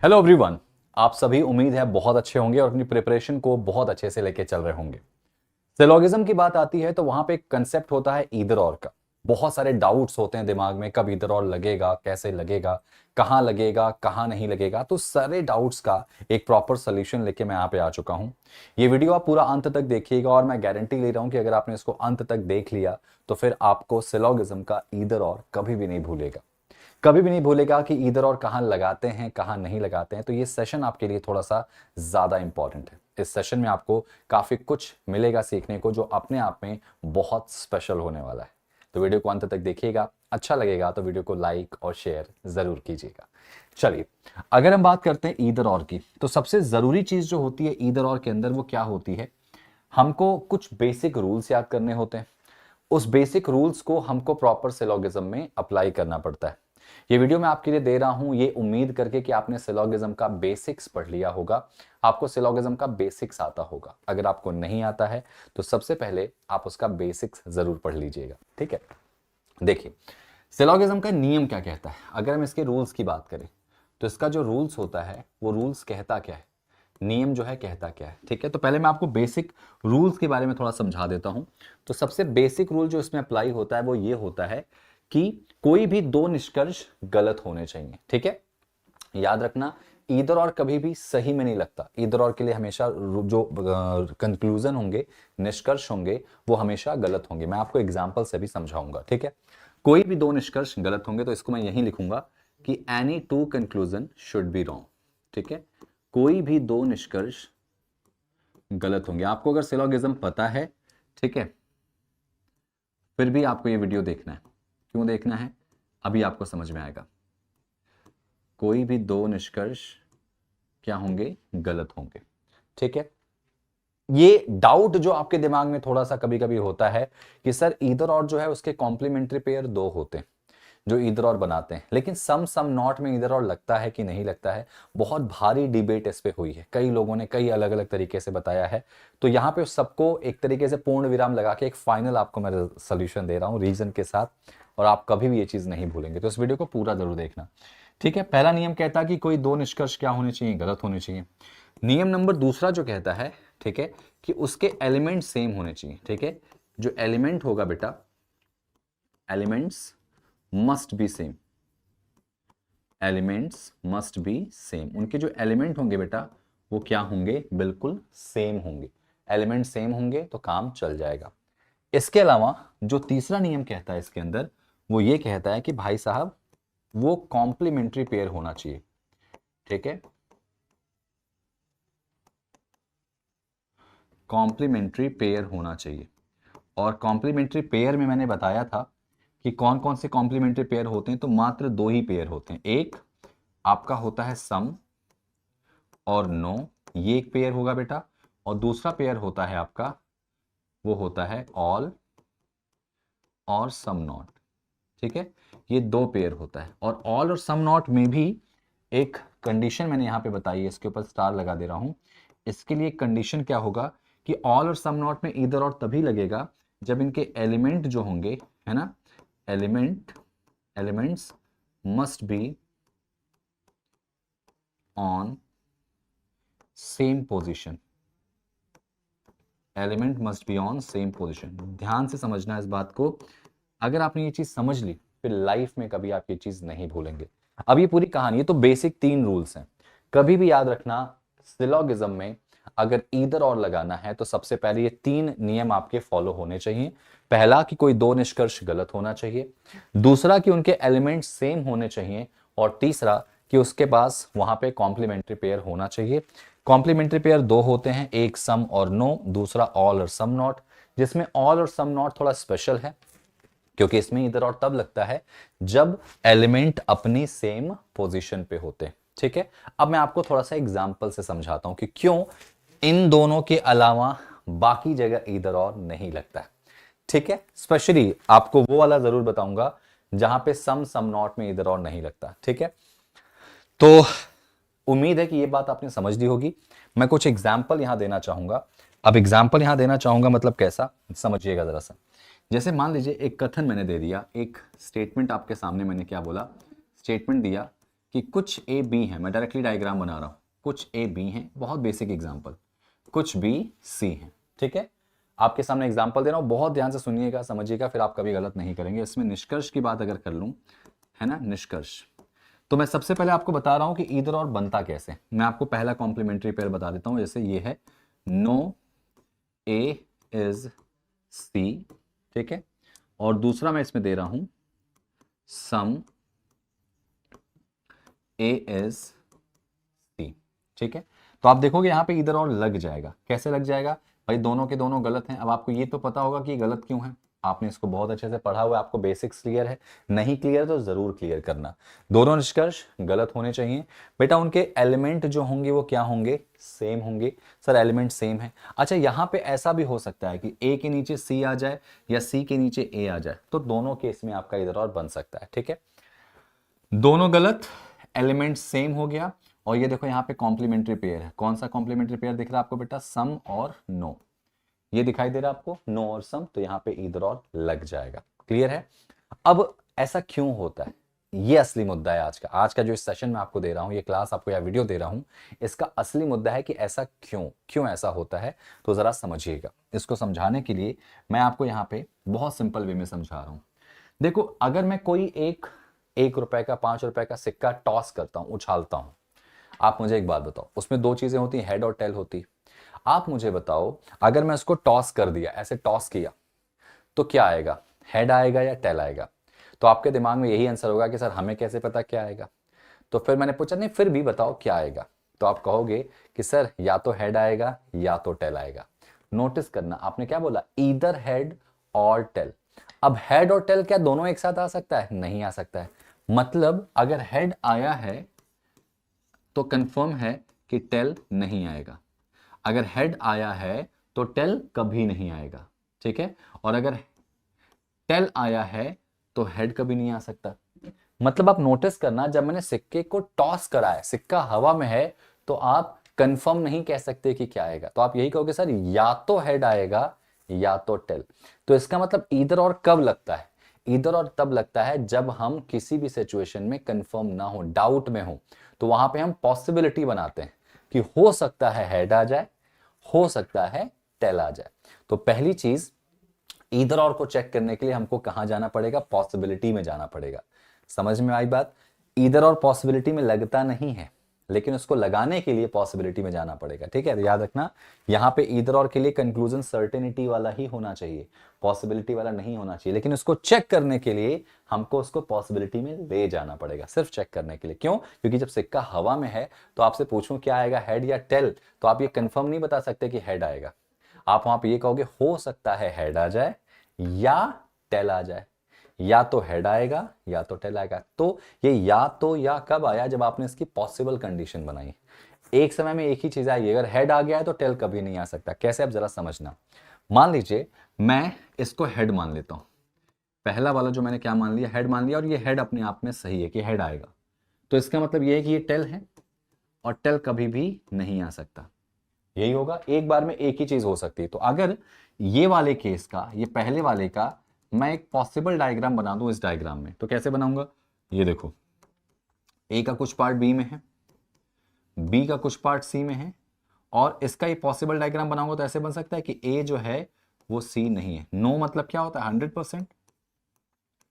Hello everyone. आप सभी उम्मीद है बहुत अच्छे होंगे और अपनी प्रिपरेशन को बहुत अच्छे से लेके चल रहे होंगे। सिलोगिज्म की बात आती है तो वहां पे एक कंसेप्ट होता है ईदर और का। बहुत सारे डाउट्स होते हैं दिमाग में, कब ईदर और लगेगा, कैसे लगेगा, कहाँ नहीं लगेगा। तो सारे डाउट्स का एक प्रॉपर सोल्यूशन लेके मैं यहाँ पे आ चुका हूँ। ये वीडियो आप पूरा अंत तक देखिएगा और मैं गारंटी ले रहा हूँ कि अगर आपने इसको अंत तक देख लिया तो फिर आपको सिलोगिज्म का ईदर और कभी भी नहीं भूलेगा। कभी भी नहीं भूलेगा कि इधर और कहाँ लगाते हैं, कहाँ नहीं लगाते हैं। तो ये सेशन आपके लिए थोड़ा सा ज्यादा इंपॉर्टेंट है। इस सेशन में आपको काफी कुछ मिलेगा सीखने को, जो अपने आप में बहुत स्पेशल होने वाला है। तो वीडियो को अंत तक देखिएगा। अच्छा लगेगा तो वीडियो को लाइक और शेयर जरूर कीजिएगा। चलिए, अगर हम बात करते हैं ईदर और की, तो सबसे जरूरी चीज जो होती है ईदर और के अंदर वो क्या होती है, हमको कुछ बेसिक रूल्स याद करने होते हैं। उस बेसिक रूल्स को हमको प्रॉपर सिलोगिज्म में अप्लाई करना पड़ता है। ये वीडियो मैं आपके लिए दे रहा हूं ये उम्मीद करके कि आपने सिलोगिज्म का बेसिक्स पढ़ लिया होगा, आपको सिलोगिज्म का बेसिक्स आता होगा। अगर आपको नहीं आता है तो सबसे पहले आप उसका बेसिक्स जरूर पढ़ लीजिएगा, ठीक है। देखिए, सिलोगिज्म का नियम क्या कहता है। अगर हम इसके रूल्स की बात करें तो इसका जो रूल्स होता है वो रूल्स कहता क्या है, नियम जो है कहता क्या है, ठीक है। तो पहले मैं आपको बेसिक रूल्स के बारे में थोड़ा समझा देता हूं। तो सबसे बेसिक रूल जो इसमें अप्लाई होता है वो ये होता है कि कोई भी दो निष्कर्ष गलत होने चाहिए, ठीक है। याद रखना, ईदर और कभी भी सही में नहीं लगता। ईदर और के लिए हमेशा जो कंक्लूजन होंगे, निष्कर्ष होंगे, वो हमेशा गलत होंगे। मैं आपको एग्जाम्पल से भी समझाऊंगा, ठीक है। कोई भी दो निष्कर्ष गलत होंगे तो इसको मैं यही लिखूंगा कि any two conclusion should be wrong, ठीक है। कोई भी दो निष्कर्ष गलत होंगे। आपको अगर सिलोगिज्म पता है, ठीक है, फिर भी आपको ये वीडियो देखना है। क्यों देखना है, अभी आपको समझ में आएगा। कोई भी दो निष्कर्ष क्या होंगे, गलत होंगे, ठीक है। ये डाउट जो आपके दिमाग में थोड़ा सा कभी कभी होता है कि सर ईदर और जो है उसके कॉम्प्लीमेंट्री पेयर दो होते हैं जो ईदर और बनाते हैं, लेकिन सम नॉट में ईदर और लगता है कि नहीं लगता है। बहुत भारी डिबेट इस पे हुई है, कई लोगों ने कई अलग अलग तरीके से बताया है। तो यहाँ पे सबको एक तरीके से पूर्ण विराम लगा के एक फाइनल आपको मैं सोल्यूशन दे रहा हूँ रीजन के साथ, और आप कभी भी ये चीज नहीं भूलेंगे। तो इस वीडियो को पूरा जरूर देखना, ठीक है। पहला नियम कहता है कि कोई दो निष्कर्ष क्या होने चाहिए, गलत होने चाहिए। नियम नंबर दूसरा जो कहता है, ठीक है, कि उसके एलिमेंट सेम होने चाहिए, ठीक है। जो एलिमेंट होगा बेटा, elements must be same, elements must be same. उनके जो एलिमेंट होंगे बेटा वो क्या होंगे, बिल्कुल सेम होंगे। एलिमेंट सेम होंगे तो काम चल जाएगा। इसके अलावा जो तीसरा नियम कहता है इसके अंदर, वो ये कहता है कि भाई साहब वो कॉम्प्लीमेंट्री पेयर होना चाहिए, ठीक है। कॉम्प्लीमेंट्री पेयर होना चाहिए। और कॉम्प्लीमेंट्री पेयर में मैंने बताया था कि कौन कौन से कॉम्प्लीमेंट्री पेयर होते हैं। तो मात्र दो ही पेयर होते हैं। एक आपका होता है सम और नो, ये एक पेयर होगा बेटा। और दूसरा पेयर होता है आपका, वो होता है ऑल और सम नॉट, ठीक है। ये दो पेयर होता है। और ऑल और सम नॉट में भी एक कंडीशन मैंने यहां पे बताई है, इसके ऊपर स्टार लगा दे रहा हूं। इसके लिए कंडीशन क्या होगा कि ऑल और सम नॉट में इधर और तभी लगेगा जब इनके एलिमेंट जो होंगे, है ना, elements must be on same position. Element must be on same position. ध्यान से समझना इस बात को। अगर आपने ये चीज समझ ली फिर लाइफ में कभी आप ये चीज नहीं भूलेंगे। अब ये पूरी कहानी है। तो बेसिक तीन रूल्स हैं, कभी भी याद रखना। सिलोगिज्म में अगर ईदर और लगाना है तो सबसे पहले ये तीन नियम आपके फॉलो होने चाहिए। पहला कि कोई दो निष्कर्ष गलत होना चाहिए, दूसरा कि उनके एलिमेंट सेम होने चाहिए, और तीसरा कि उसके पास वहां पे कॉम्प्लीमेंट्री पेयर होना चाहिए। कॉम्प्लीमेंट्री पेयर दो होते हैं, एक सम और नो, दूसरा ऑल और सम नॉट। जिसमें ऑल और सम नॉट थोड़ा स्पेशल है क्योंकि इसमें इधर और तब लगता है जब एलिमेंट अपनी सेम पोजीशन पे होते हैं, ठीक है। अब मैं आपको थोड़ा सा एग्जांपल से समझाता हूं कि क्यों इन दोनों के अलावा बाकी जगह इधर और नहीं लगता है, ठीक है। स्पेशली आपको वो वाला जरूर बताऊंगा जहां पे सम नॉट में इधर और नहीं लगता, ठीक है। तो उम्मीद है कि ये बात आपने समझ ली होगी। मैं कुछ एग्जाम्पल यहां देना चाहूंगा। अब एग्जाम्पल यहां देना चाहूंगा मतलब कैसा, समझिएगा जरा सा। जैसे मान लीजिए एक कथन मैंने दे दिया, एक स्टेटमेंट आपके सामने मैंने क्या बोला, स्टेटमेंट दिया कि कुछ ए बी है, मैं डायरेक्टली डायग्राम बना रहा हूं, कुछ ए बी है, बहुत बेसिक एग्जांपल, कुछ बी सी है, ठीक है। आपके सामने एग्जांपल दे रहा हूं, बहुत ध्यान से सुनिएगा, समझिएगा, फिर आप कभी गलत नहीं करेंगे। इसमें निष्कर्ष की बात अगर कर लूं, है ना, निष्कर्ष, तो मैं सबसे पहले आपको बता रहा हूं कि ईदर और बनता कैसे। मैं आपको पहला कॉम्प्लीमेंट्री पेयर बता देता हूं, जैसे ये है नो ए इज सी, ठीक है, और दूसरा मैं इसमें दे रहा हूं सम ए इज सी, ठीक है। तो आप देखोगे यहां पे इधर और लग जाएगा। कैसे लग जाएगा भाई, दोनों के दोनों गलत हैं। अब आपको ये तो पता होगा कि गलत क्यों है, आपने इसको बहुत अच्छे से पढ़ा हुआ है, आपको बेसिक्स क्लियर है। नहीं क्लियर तो जरूर क्लियर करना। दोनों निष्कर्ष गलत होने चाहिए बेटा। उनके एलिमेंट जो होंगे वो क्या होंगे, सेम होंगे। सर एलिमेंट सेम है, अच्छा यहां पे ऐसा भी हो सकता है कि ए के नीचे सी आ जाए या सी के नीचे ए आ जाए, तो दोनों केस में आपका इधर और बन सकता है, ठीक है। दोनों गलत, एलिमेंट सेम हो गया। और ये देखो यहाँ पे कॉम्प्लीमेंट्री पेयर है। कौन सा कॉम्प्लीमेंट्री पेयर दिख रहा है आपको बेटा, सम और नो, ये दिखाई दे रहा है आपको, नो और सम, तो यहाँ पे ईदर और लग जाएगा। क्लियर है। अब ऐसा क्यों होता है, ये असली मुद्दा है आज का जो इस सेशन में आपको दे रहा हूं, ये क्लास आपको या वीडियो दे रहा हूं, इसका असली मुद्दा है कि ऐसा क्यों ऐसा होता है। तो जरा समझिएगा। इसको समझाने के लिए मैं आपको यहाँ पे बहुत सिंपल वे में समझा रहा हूं। देखो, अगर मैं कोई एक रुपए का, 5 रुपए का सिक्का टॉस करता हूं, उछालता हूं, आप मुझे एक बात बताओ, उसमें दो चीजें होती हैं, हेड और टेल होती। आप मुझे बताओ, अगर मैं उसको टॉस कर दिया, ऐसे टॉस किया, तो क्या आएगा, हेड आएगा या टेल आएगा। तो आपके दिमाग में यही आंसर होगा कि सर हमें कैसे पता क्या आएगा। तो फिर मैंने पूछा नहीं फिर भी बताओ क्या आएगा, तो आप कहोगे कि सर या तो हेड आएगा या तो टेल आएगा। नोटिस करना, आपने क्या बोला, ईदर हेड और टेल। अब हेड और टेल क्या दोनों एक साथ आ सकता है, नहीं आ सकता है। मतलब अगर हेड आया है तो कंफर्म है कि टेल नहीं आएगा, अगर हेड आया है तो टेल कभी नहीं आएगा, ठीक है। और अगर टेल आया है तो हेड कभी नहीं आ सकता। मतलब आप नोटिस करना, जब मैंने सिक्के को टॉस करा है, सिक्का हवा में है, तो आप कंफर्म नहीं कह सकते कि क्या आएगा। तो आप यही कहोगे सर या तो हेड आएगा या तो टेल। तो इसका मतलब ईदर और कब लगता है, ईदर और तब लगता है जब हम किसी भी सिचुएशन में कंफर्म ना हो, डाउट में हो, तो वहां पे हम पॉसिबिलिटी बनाते हैं कि हो सकता है हेड आ जाए, हो सकता है टेल आ जाए। तो पहली चीज, ईदर और को चेक करने के लिए हमको कहां जाना पड़ेगा, पॉसिबिलिटी में जाना पड़ेगा। समझ में आई बात। ईदर और पॉसिबिलिटी में लगता नहीं है, लेकिन उसको लगाने के लिए पॉसिबिलिटी में जाना पड़ेगा, ठीक है। तो याद रखना, यहां पे ईदर और के लिए कंक्लूजन सर्टेनिटी वाला ही होना चाहिए, पॉसिबिलिटी वाला नहीं होना चाहिए। लेकिन उसको चेक करने के लिए हमको उसको पॉसिबिलिटी में ले जाना पड़ेगा, सिर्फ चेक करने के लिए। क्यों, क्योंकि जब सिक्का हवा में है तो आपसे पूछूं क्या आएगा, हेड या टेल, तो आप ये कंफर्म नहीं बता सकते कि हेड आएगा। आप वहां पे ये कहोगे हो सकता है हेड आ जाए या टेल आ जाए, या तो हेड आएगा या तो टेल आएगा। तो ये या तो या कब आया, जब आपने इसकी पॉसिबल कंडीशन बनाई। एक समय में एक ही चीज आएगी, अगर हेड आ गया है तो टेल कभी नहीं आ सकता। कैसे, आप जरा समझना। मान लीजिए मैं इसको हेड मान लेता हूं, पहला वाला जो मैंने क्या मान लिया, हेड मान लिया, और ये हेड अपने आप में सही है कि हेड आएगा। तो इसका मतलब ये है कि ये टेल है और टेल कभी भी नहीं आ सकता। यही होगा, एक बार में एक ही चीज हो सकती है। तो अगर ये वाले केस का, ये पहले वाले का मैं एक पॉसिबल डायग्राम बना दूं इस डायग्राम में, तो कैसे बनाऊंगा, ये देखो, ए का कुछ पार्ट बी में है, बी का कुछ पार्ट सी में है, और इसका ये पॉसिबल डायग्राम बनाऊंगा तो ऐसे बन सकता है कि ए जो है वो सी नहीं है। नो मतलब क्या होता है, 100%।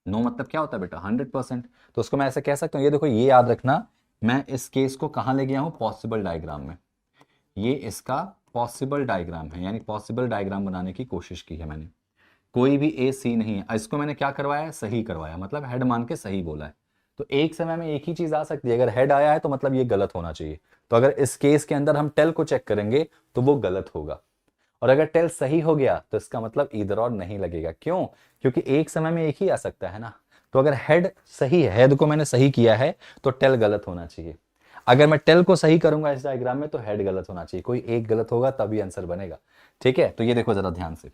नो मतलब क्या होता है बेटा, 100%। तो उसको मैं ऐसे कह सकता हूं, ये देखो, ये याद रखना, मैं इस केस को कहां ले गया हूं, पॉसिबल डायग्राम में। ये इसका पॉसिबल डायग्राम है, यानी पॉसिबल डायग्राम बनाने की कोशिश की है मैंने। कोई भी ए सी नहीं है, इसको मैंने क्या करवाया है, सही करवाया, मतलब हेड मान के सही बोला है। तो एक समय में एक ही चीज आ सकती है, अगर हेड आया है तो मतलब ये गलत होना चाहिए। तो अगर इस केस के अंदर हम टेल को चेक करेंगे तो वो गलत होगा, और अगर टेल सही हो गया तो इसका मतलब ईदर और नहीं लगेगा। क्यों, क्योंकि एक समय में एक ही आ सकता है ना। तो अगर हेड सही है, हेड को मैंने सही किया है, तो टेल गलत होना चाहिए। अगर मैं टेल को सही करूंगा इस डायग्राम में, तो हेड गलत होना चाहिए, कोई एक गलत होगा तभी आंसर बनेगा, ठीक है। तो ये देखो जरा ध्यान से,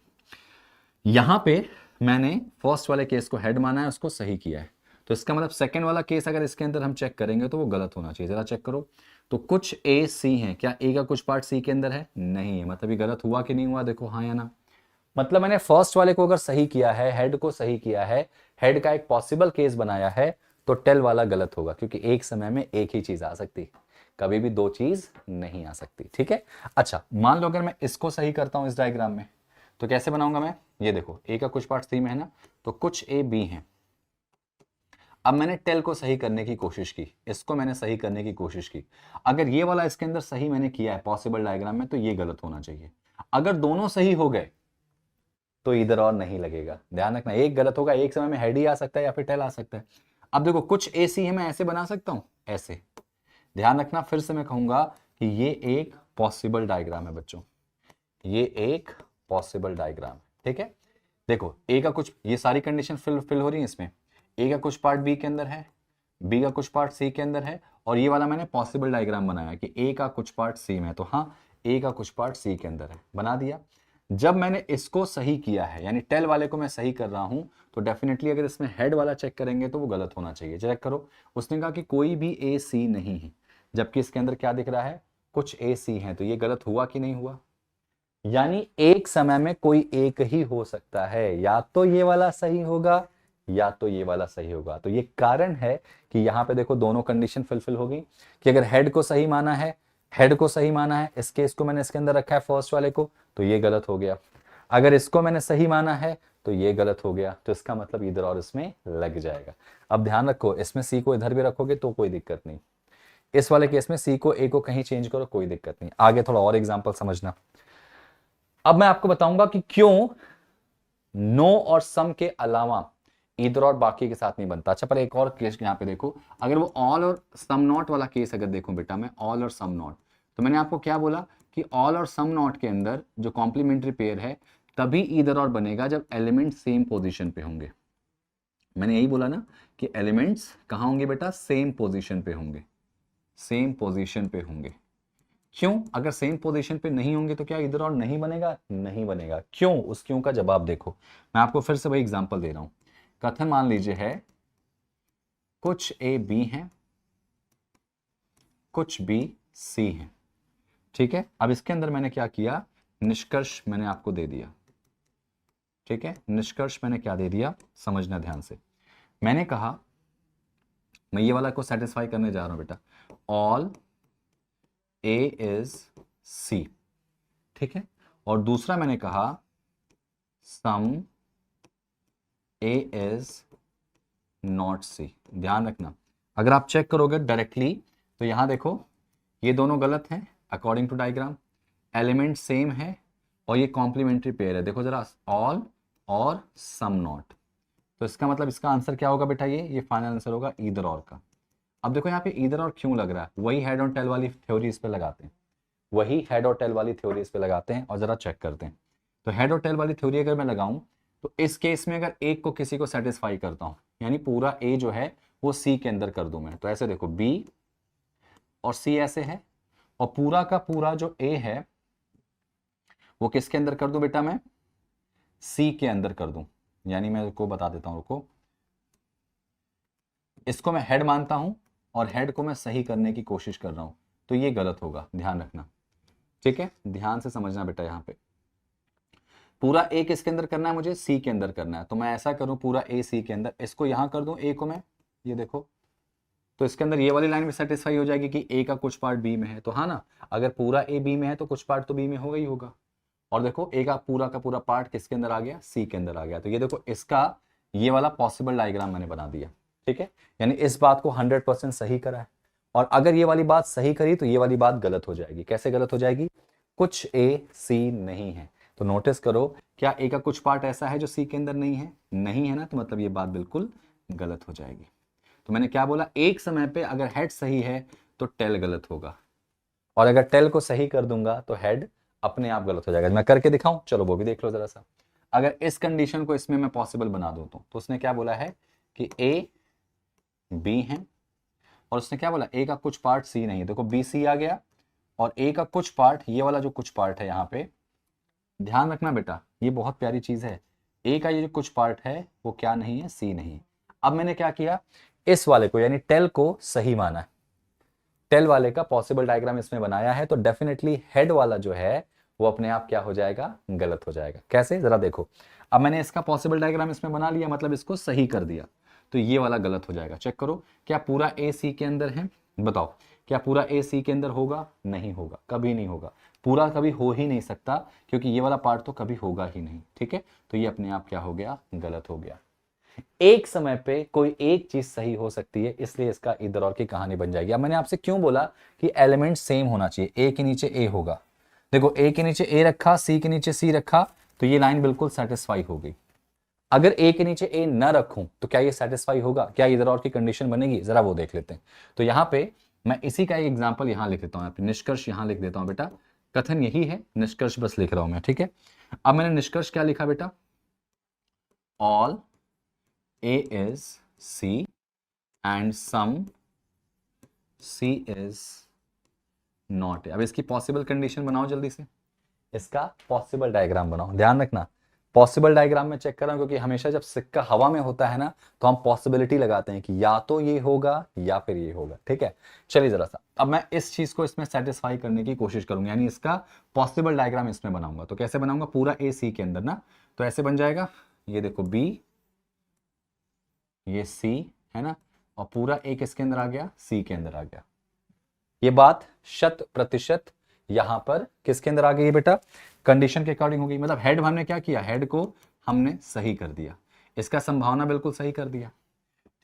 यहां पे मैंने फर्स्ट वाले केस को हेड माना है, उसको सही किया है, तो इसका मतलब सेकंड वाला केस अगर इसके अंदर हम चेक करेंगे तो वो गलत होना चाहिए। जरा चेक करो, तो कुछ ए सी है, क्या ए का कुछ पार्ट सी के अंदर है, नहीं है, मतलब ये गलत हुआ कि नहीं हुआ, देखो हाँ या ना। मतलब मैंने फर्स्ट वाले को अगर सही किया है, हेड को सही किया है, हेड का एक पॉसिबल केस बनाया है, तो टेल वाला गलत होगा, क्योंकि एक समय में एक ही चीज आ सकती है, कभी भी दो चीज नहीं आ सकती। ठीक है, अच्छा मान लो अगर मैं इसको सही करता हूं इस डायग्राम में, तो कैसे बनाऊंगा मैं, ये देखो ए का कुछ पार्ट सी में है ना, तो कुछ ए बी है। अब मैंने टेल को सही करने की कोशिश की, इसको मैंने सही करने की कोशिश की, अगर ये वाला इसके अंदर सही मैंने किया है पॉसिबल डायग्राम में, तो ये गलत होना चाहिए। अगर दोनों सही हो गए तो इधर और नहीं लगेगा। ध्यान रखना, एक गलत होगा, एक समय में हेड ही आ सकता है या फिर टेल आ सकता है। अब देखो कुछ ए सी है, मैं ऐसे बना सकता हूं, ऐसे। ध्यान रखना, फिर से मैं कहूंगा कि ये एक पॉसिबल डायग्राम है बच्चों, ये एक पॉसिबल डायग्राम है। ठीक है, देखो ए का कुछ, ये सारी कंडीशन फिल हो रही है इसमें। ए का कुछ पार्ट बी के अंदर है, बी का कुछ पार्ट सी के अंदर है, और ये वाला मैंने पॉसिबल डायग्राम बनाया कि ए का कुछ पार्ट सी में है, तो हाँ ए का कुछ पार्ट सी के अंदर है, बना दिया। जब मैंने इसको सही किया है, यानी टेल वाले को मैं सही कर रहा हूं, तो डेफिनेटली अगर इसमें हेड वाला चेक करेंगे तो वो गलत होना चाहिए। चेक करो, उसने कहा कि कोई भी ए सी नहीं है, जबकि इसके अंदर क्या दिख रहा है, कुछ ए सी है, तो ये गलत हुआ कि नहीं हुआ। यानी एक समय में कोई एक ही हो सकता है, या तो ये वाला सही होगा या तो ये वाला सही होगा। तो ये कारण है कि यहां पे देखो दोनों कंडीशन फुलफिल हो गई, कि अगर हेड को सही माना है, हेड को सही माना है, इस केस को मैंने इसके अंदर रखा है फर्स्ट वाले को, तो ये गलत हो गया। अगर इसको मैंने सही माना है तो ये गलत हो गया, तो इसका मतलब इधर और इसमें लग जाएगा। अब ध्यान रखो, इसमें सी को इधर भी रखोगे तो कोई दिक्कत नहीं, इस वाले केस में सी को ए को कहीं चेंज करो कोई दिक्कत नहीं। आगे थोड़ा और एग्जांपल समझना। अब मैं आपको बताऊंगा कि क्यों नो और सम के अलावा इधर और बाकी के साथ नहीं बनता। अच्छा पर एक और केस यहां पे देखो, अगर वो ऑल और सम नॉट वाला केस अगर देखो बेटा मैं, ऑल और सम नॉट, तो मैंने आपको क्या बोला कि ऑल और सम नॉट के अंदर जो कॉम्प्लीमेंट्री पेयर है तभी इधर और बनेगा जब एलिमेंट सेम पोजीशन पे होंगे। मैंने यही बोला ना कि एलिमेंट्स कहां होंगे बेटा, सेम पोजीशन पे होंगे, सेम पोजीशन पे होंगे। क्यों, अगर सेम पोजीशन पे नहीं होंगे तो क्या इधर और नहीं बनेगा, नहीं बनेगा। क्यों, उस क्यों का जवाब देखो, मैं आपको फिर से वही एग्जांपल दे रहा हूं। कथन मान लीजिए है कुछ ए बी है, कुछ बी सी है। ठीक है, अब इसके अंदर मैंने क्या किया, निष्कर्ष मैंने आपको दे दिया। ठीक है, निष्कर्ष मैंने क्या दे दिया, समझना ध्यान से। मैंने कहा मैं ये वाला को सेटिस्फाई करने जा रहा हूं बेटा, ऑल ए इज सी। ठीक है, और दूसरा मैंने कहा सम ए इज नॉट सी। ध्यान रखना, अगर आप चेक करोगे डायरेक्टली तो यहां देखो ये दोनों गलत हैं according to diagram, element same है और ये कॉम्प्लीमेंट्री पेयर है। देखो जरा, ऑल और सम नॉट, तो इसका मतलब इसका आंसर क्या होगा बेटा, ये फाइनल आंसर होगा ईदर और का। अब देखो यहाँ पे ईदर और क्यों लग रहा है, वही हेड और टेल वाली थ्योरी इस पे लगाते हैं, वही हेड और टेल वाली थ्योरी इस पे लगाते हैं और जरा चेक करते हैं। तो हेड और टेल वाली थ्योरी अगर मैं लगाऊं तो इस केस में अगर एक को किसी को सेटिस्फाई करता हूं, यानी पूरा ए जो है वो सी के अंदर कर दूं मैं, तो ऐसे देखो बी और सी ऐसे है, और पूरा का पूरा जो ए है वो किसके अंदर कर दूं बेटा, मैं सी के अंदर कर दूं। यानी मैं को बता देता हूं, रुको, इसको मैं हेड मानता हूं और हेड को मैं सही करने की कोशिश कर रहा हूं, तो ये गलत होगा, ध्यान रखना। ठीक है, ध्यान से समझना बेटा, यहां पे पूरा ए किसके अंदर करना है, मुझे सी के अंदर करना है, तो मैं ऐसा करूं पूरा ए सी के अंदर, इसको यहां कर दूं ए को मैं, ये देखो, तो इसके अंदर ये वाली लाइन भी सेटिस्फाई हो जाएगी कि ए का कुछ पार्ट बी में है, तो हाँ ना, अगर पूरा ए बी में है तो कुछ पार्ट तो बी में होगा ही होगा। और देखो ए का पूरा पार्ट किसके अंदर आ गया, सी के अंदर आ गया। तो ये देखो इसका ये वाला पॉसिबल डायग्राम मैंने बना दिया। ठीक है, यानी इस बात को 100% सही करा है, और अगर ये वाली बात सही करी तो ये वाली बात गलत हो जाएगी। कैसे गलत हो जाएगी, कुछ ए सी नहीं है, तो नोटिस करो क्या ए का कुछ पार्ट ऐसा है जो सी के अंदर नहीं है, नहीं है ना, तो मतलब ये बात बिल्कुल गलत हो जाएगी। तो मैंने क्या बोला, एक समय पे अगर हेड सही है तो टेल गलत होगा, और अगर टेल को सही कर दूंगा तो हेड अपने आप गलत हो जाएगा। मैं करके दिखाऊं, चलो वो भी देख लो जरा सा। अगर इस कंडीशन को इसमें मैं पॉसिबल बना दूं तो उसने क्या बोला है कि ए बी है, और उसने क्या बोला ए का कुछ पार्ट सी नहीं है। देखो बी सी आ गया, और ए का कुछ पार्ट, ये वाला जो कुछ पार्ट है यहाँ पे ध्यान रखना बेटा, ये बहुत प्यारी चीज है, ए का ये जो कुछ पार्ट है वो क्या नहीं है, सी नहीं। अब मैंने क्या किया, इस वाले को यानी टेल को सही माना है, टेल वाले का पॉसिबल डायग्राम इसमें बनाया है, तो डेफिनेटली हेड वाला जो है वो अपने आप क्या हो जाएगा, गलत हो जाएगा। कैसे, जरा देखो, अब मैंने इसका पॉसिबल डायग्राम इसमें बना लिया, मतलब इसको सही कर दिया, तो ये वाला गलत हो जाएगा। चेक करो, क्या पूरा ए सी के अंदर है? बताओ, क्या पूरा ए सी के अंदर होगा? नहीं होगा, कभी नहीं होगा, पूरा कभी हो ही नहीं सकता, क्योंकि ये वाला पार्ट तो कभी होगा ही नहीं। ठीक है, तो ये अपने आप क्या हो गया? गलत हो गया। एक समय पे कोई एक चीज सही हो सकती है, इसलिए इसका इधर और की कहानी बन जाएगी। अब मैंने आपसे क्यों बोला कि एलिमेंट सेम होना चाहिए, ए के नीचे ए होगा। देखो, ए के नीचे ए रखा, सी के नीचे सी रखा, तो ये लाइन बिल्कुल सेटिस्फाई हो गई। अगर ए के नीचे ए न रखूं तो क्या ये सेटिस्फाई होगा? क्या इधर और की कंडीशन बनेगी? जरा वो देख लेते हैं। तो यहां पे मैं इसी का एक एग्जांपल यहां लिख देता हूं, निष्कर्ष यहां लिख देता हूं बेटा। कथन यही है, निष्कर्ष बस लिख रहा हूं मैं। ठीक है, अब मैंने निष्कर्ष क्या लिखा बेटा? All A is C and some C is not A। अब इसकी पॉसिबल कंडीशन बनाओ जल्दी से, इसका पॉसिबल डायग्राम बनाओ। ध्यान रखना, पॉसिबल डायग्राम में चेक कर रहा हूं, क्योंकि हमेशा जब सिक्का हवा में होता है ना, तो हम पॉसिबिलिटी लगाते हैं कि या तो ये होगा या फिर ये होगा। ठीक है, चलिए जरा सा, अब मैं इस चीज को इसमें सेटिस्फाई करने की कोशिश करूंगा, यानी इसका पॉसिबल डायग्राम इसमें बनाऊंगा। तो कैसे बनाऊंगा? पूरा ए सी के अंदर ना, तो ऐसे बन जाएगा, ये देखो बी, ये सी है ना, और पूरा ए किसके अंदर आ गया? सी के अंदर आ गया। ये बात 100% यहां पर किसके अंदर आ गई बेटा? कंडीशन के अकॉर्डिंग हो गई। मतलब हेड हमने क्या किया? हेड को हमने सही कर दिया, इसका संभावना बिल्कुल सही कर दिया।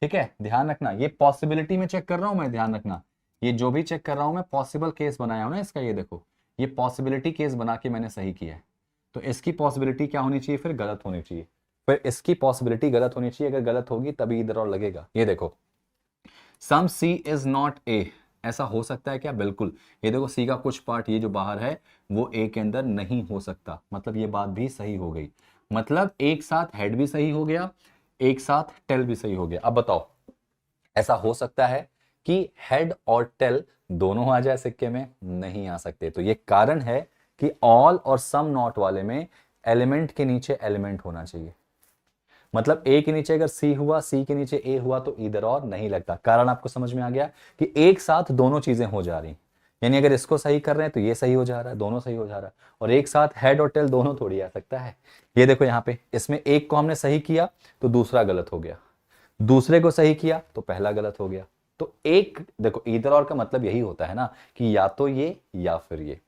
ठीक है, ध्यान रखना, ये पॉसिबिलिटी में चेक कर रहा हूं मैं, ध्यान रखना, ये जो भी चेक कर रहा हूं मैं पॉसिबल केस बनाया हूं ना इसका। ये देखो, ये पॉसिबिलिटी केस बना के मैंने सही किया है। तो इसकी पॉसिबिलिटी क्या होनी चाहिए? फिर गलत होनी चाहिए, फिर इसकी पॉसिबिलिटी गलत होनी चाहिए। अगर गलत होगी तभी इधर और लगेगा। ये देखो, सम सी इज नॉट ए, ऐसा हो सकता है क्या? बिल्कुल। ये देखो, सी का कुछ पार्ट ये जो बाहर है वो ए के अंदर नहीं हो सकता, मतलब ये बात भी सही हो गई। मतलब एक साथ हेड भी सही हो गया, एक साथ टेल भी सही हो गया। अब बताओ, ऐसा हो सकता है कि हेड और टेल दोनों आ जाए सिक्के में? नहीं आ सकते। तो ये कारण है कि ऑल और सम नॉट वाले में एलिमेंट के नीचे एलिमेंट होना चाहिए। मतलब ए के नीचे अगर सी हुआ, सी के नीचे ए हुआ, तो इधर और नहीं लगता। कारण आपको समझ में आ गया कि एक साथ दोनों चीजें हो जा रही, यानी अगर इसको सही कर रहे हैं तो ये सही हो जा रहा है, दोनों सही हो जा रहा है। और एक साथ हेड और टेल दोनों थोड़ी आ सकता है। ये देखो यहाँ पे, इसमें एक को हमने सही किया तो दूसरा गलत हो गया, दूसरे को सही किया तो पहला गलत हो गया। तो एक देखो, इधर और का मतलब यही होता है ना कि या तो ये या फिर ये,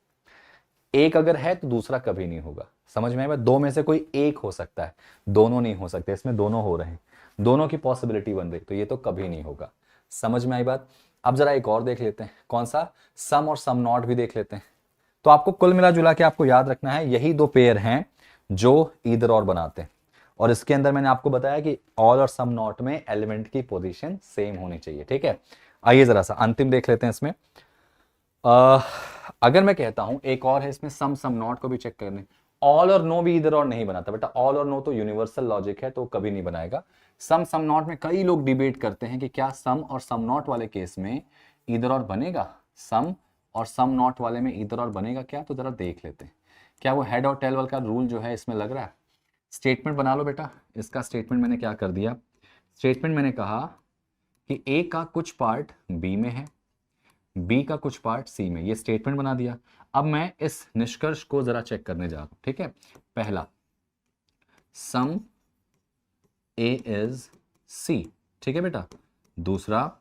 एक अगर है तो दूसरा कभी नहीं होगा। समझ में आया? दो में से कोई एक हो सकता है, दोनों नहीं हो सकते। इसमें दोनों हो रहे हैं, दोनों की पॉसिबिलिटी बन रही, तो ये तो कभी नहीं होगा। समझ में आई बात? अब जरा एक और देख लेते हैं, कौन सा? सम और सम नॉट भी देख लेते हैं। तो आपको कुल मिला जुला के आपको याद रखना है, यही दो पेयर हैं जो ईदर और बनाते हैं। और इसके अंदर मैंने आपको बताया कि ऑल और सम नॉट में एलिमेंट की पोजीशन सेम होनी चाहिए। ठीक है, आइए जरा सा अंतिम देख लेते हैं इसमें। अगर मैं कहता हूं एक और है इसमें, सम सम नॉट को भी चेक करने, ऑल और नो भी इधर और नहीं बनाता बेटा। ऑल और नो तो यूनिवर्सल लॉजिक है, तो कभी नहीं बनाएगा। सम सम नॉट में कई लोग डिबेट करते हैं कि क्या सम और सम नॉट वाले केस में इधर और बनेगा, सम और सम नॉट वाले में इधर और बनेगा क्या? तो जरा देख लेते हैं, क्या वो हेड और टेल वाल का रूल जो है इसमें लग रहा है? स्टेटमेंट बना लो बेटा। इसका स्टेटमेंट मैंने क्या कर दिया? स्टेटमेंट मैंने कहा कि ए का कुछ पार्ट बी में है, बी का कुछ पार्ट सी में, ये स्टेटमेंट बना दिया। अब मैं इस निष्कर्ष को जरा चेक करने जा रहा हूं। ठीक है, पहला, सम ए इज सी, ठीक है बेटा। दूसरा,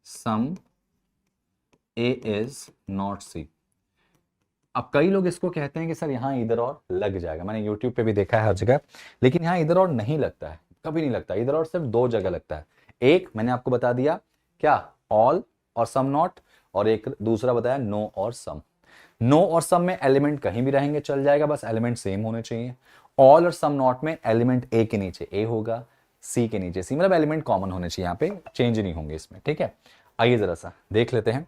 सम ए इज नॉट सी। अब कई लोग इसको कहते हैं कि सर यहां इधर और लग जाएगा, मैंने यूट्यूब पे भी देखा है हर जगह, लेकिन यहां इधर और नहीं लगता है, कभी नहीं लगता। इधर और सिर्फ दो जगह लगता है। एक मैंने आपको बता दिया, क्या? ऑल और सम नॉट, और एक दूसरा बताया नो और सम। नो और सम में एलिमेंट कहीं भी रहेंगे चल जाएगा, बस एलिमेंट सेम होने चाहिए। ऑल और सम नॉट में एलिमेंट ए के नीचे ए होगा, सी के नीचे सी, मतलब एलिमेंट कॉमन होने चाहिए, यहाँ पे चेंज नहीं होंगे इसमें। ठीक है, आइए जरा सा देख लेते हैं।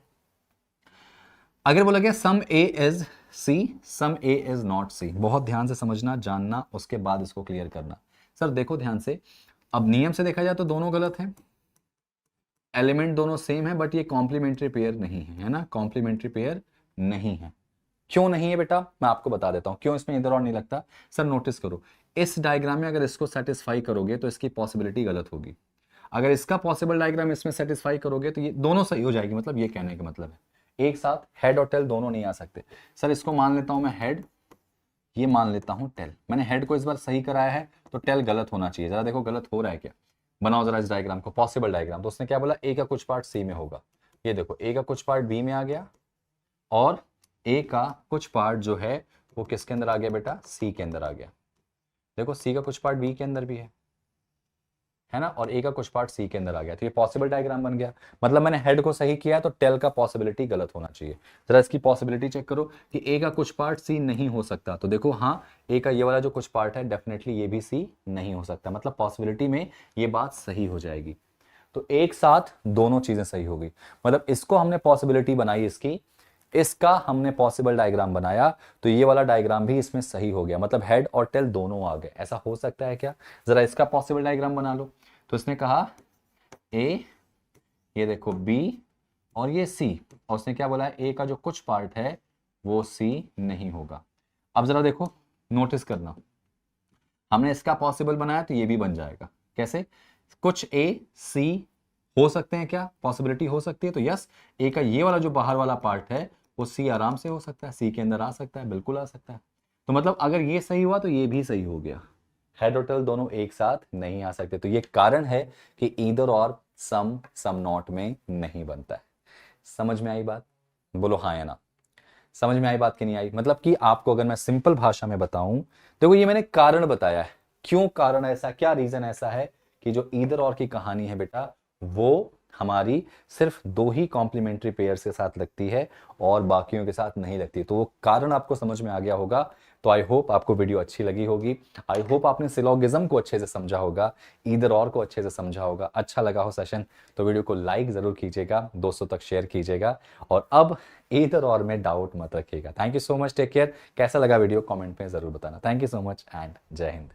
अगर बोला गया sum A is C, sum A is not C, बहुत ध्यान से समझना, जानना, उसके बाद इसको क्लियर करना। सर देखो ध्यान से, अब नियम से देखा जाए तो दोनों गलत हैं, एलिमेंट दोनों सेम है, बट ये कॉम्प्लीमेंट्री पेयर नहीं है, है ना? कॉम्प्लीमेंट्री पेयर नहीं है। क्यों नहीं है बेटा? मैं आपको बता देता हूं क्यों इसमें इधर और नहीं लगता। सर नोटिस करो, इस डायग्राम में अगर इसको सेटिस्फाई करोगे तो इसकी पॉसिबिलिटी गलत होगी। अगर इसका पॉसिबल डायग्राम इसमें सेटिस्फाई करोगे तो ये दोनों सही हो जाएगी। मतलब ये कहने का मतलब है एक साथ हेड और टेल दोनों नहीं आ सकते। सर इसको मान लेता हूं मैं हेड, ये मान लेता हूं टेल। मैंने हेड को इस बार सही कराया है तो टेल गलत होना चाहिए। जरा देखो गलत हो रहा है क्या? बनाओ जरा इस डायग्राम को, पॉसिबल डायग्राम। तो उसने क्या बोला, ए का कुछ पार्ट सी में होगा, ये देखो ए का कुछ पार्ट बी में आ गया और ए का कुछ पार्ट जो है वो किसके अंदर आ गया बेटा, सी के अंदर आ गया। देखो सी का कुछ पार्ट बी के अंदर भी है ना, और ए का कुछ पार्ट सी के अंदर आ गया, तो ये पॉसिबल डायग्राम बन गया। मतलब मैंने हेड को सही किया है तो टेल का पॉसिबिलिटी गलत होना चाहिए। जरा इसकी पॉसिबिलिटी चेक करो कि ए का कुछ पार्ट सी नहीं हो सकता, तो देखो हाँ ए का ये वाला जो कुछ पार्ट है डेफिनेटली ये भी सी नहीं हो सकता, मतलब पॉसिबिलिटी में ये बात सही हो जाएगी। तो एक साथ दोनों चीजें सही हो गई, मतलब इसको हमने पॉसिबिलिटी बनाई इसकी, इसका हमने पॉसिबल डायग्राम बनाया, तो ये वाला डायग्राम भी इसमें सही हो गया, मतलब हेड और टेल दोनों आ गए। ऐसा हो सकता है क्या, जरा इसका पॉसिबल डायग्राम बना लो। तो इसने कहा ए, ये देखो बी और ये सी, और उसने क्या बोला है ए का जो कुछ पार्ट है वो सी नहीं होगा। अब जरा देखो नोटिस करना, हमने इसका पॉसिबल बनाया तो ये भी बन जाएगा। कैसे, कुछ ए सी हो सकते हैं क्या, पॉसिबिलिटी हो सकती है, तो यस ए का ये वाला जो बाहर वाला पार्ट है वो सी आराम से हो सकता है, सी के अंदर आ सकता है, बिल्कुल आ सकता है। तो मतलब अगर ये सही हुआ तो ये भी सही हो गया, हेड और टेल दोनों एक साथ नहीं आ सकते। तो ये कारण है कि ईदर और सम नॉट में नहीं बनता है। समझ में आई बात, बोलो हाँ या ना। समझ में आई बात कि नहीं आई, मतलब कि आपको अगर मैं सिंपल भाषा में बताऊं, देखो ये मैंने कारण बताया है, क्यों कारण ऐसा, क्या रीजन ऐसा है कि जो ईदर और की कहानी है बेटा वो हमारी सिर्फ दो ही कॉम्प्लीमेंट्री पेयर्स के साथ लगती है और बाकियों के साथ नहीं लगती। तो वो कारण आपको समझ में आ गया होगा। तो आई होप आपको वीडियो अच्छी लगी होगी, आई होप आपने सिलोगिज्म को अच्छे से समझा होगा, ईदर और को अच्छे से समझा होगा। अच्छा लगा हो सेशन तो वीडियो को लाइक जरूर कीजिएगा, दोस्तों तक शेयर कीजिएगा, और अब ईदर और में डाउट मत रखिएगा। Thank you so much, take care. कैसा लगा वीडियो कमेंट में जरूर बताना। Thank you so much and जय हिंद।